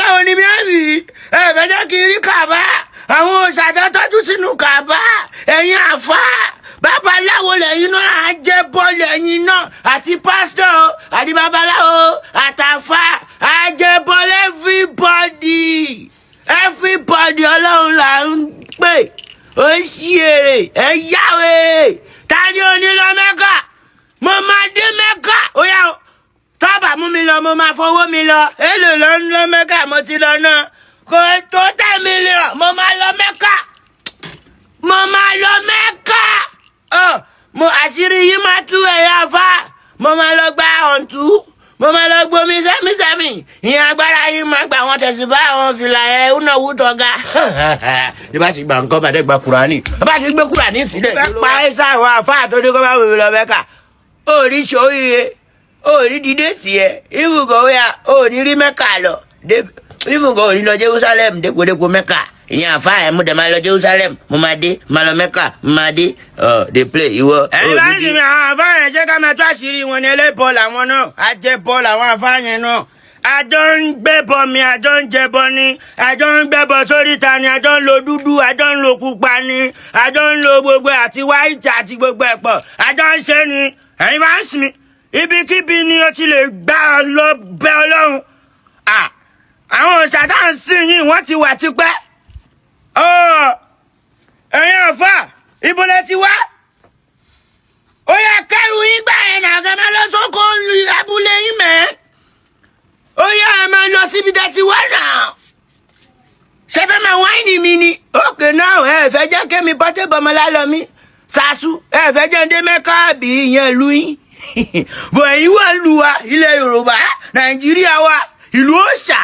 ọlọ́run ni mi á rí fẹ́ jẹ́ kí n rí kàbá àwọn òṣàjọ tọ́jú sínú kàbá ẹ̀yin àfá babaláwo lẹ́yìn náà àjẹbọ lẹ́yìn náà àti pásítọ̀ àti babaláwo àtàfá àjẹbọ everybody ọlọ́run là ń pè ó ń ṣí èrè ẹ yá wèrè ta ni ò ní lọ Mẹ́kà mo máa dé Mẹ́kà ó yá o tọ́ba mú mi lọ mo máa fowó mi lọ èlò lọ ń lọ Mẹ́kà mo ti lọ náà kò tó 10 million mo máa lọ Mẹ́kà mo àṣírí yìí máa tú ẹ̀yà fá mo máa lọ gba ọ̀ǹtú mo máa lọ gbomi sẹ́mísẹ́mì ìyẹn agbára yìí máa gba àwọn tẹ̀síbá àwọn fìlà ẹ̀ únáwó tọ́ga bí bá ti gba nǹkan bá dé gba Kùránì bá ti gbé Kùránì sílẹ̀ pa ẹ́ sáwọn àfáà tó dé kó bá wù mí lọ Mẹ́kà ó rí ṣoríire ó rí dídé tiẹ̀ ìfúngọ̀ wíyà ó ní rí Mẹ́kà lọ ìfúngọ̀ ò ní lọ Jerusalem dépòdépò Mẹ́kà ìyẹn àfáà ẹ̀ mú dẹ̀ máa lọ Jerusalem mo máa dé máa lọ Mẹ́kà máa dé dey play ìwọ. ẹ̀yin bá ń sinmi àwọn àfáà yẹn ṣé ká máa tó àṣírí wọn ní ẹlẹ́bọ̀ làwọn náà àjẹbọ làwọn àfáà yẹn náà àjọ ń gbẹ́bọ mi àjọ ń jẹbọ ni àjọ ń gbẹ́bọ sóríta ni àjọ ń lo dúdú àjọ ń lo pupa ni àjọ ń lo gbogbo àti wáìtì àti gbogbo ẹ̀pọ̀ àjọ ń ṣe ni ẹ̀yin bá ń sinmi ibikíbi ni o ti lè gbá lọ bẹ Ọlọ́run àwọn òṣàtà ń sìn yìí wọ́n ti wà tipẹ́ ẹ̀yin àfà ibo lẹ ti wá ó yẹ kẹrù yín gbà yẹn náà kẹ máa lọ sóko abúlé yín mẹ́ ó yẹ ẹ máa lọ síbi tẹ ti wá náà ṣe fẹ́ máa wáìnì mi ni òkè náà ẹ fẹ́ jẹ́ kémi bọ́tẹ́ bọ́mọlá lọ mí ṣáṣú ẹ fẹ́ jẹ́ ndé Mẹ́kà àbí ìyẹn lu yín bọ̀ ẹ̀yin wà lù wá ilẹ̀ Yorùbá Nàìjíríà wa ìlú òòṣà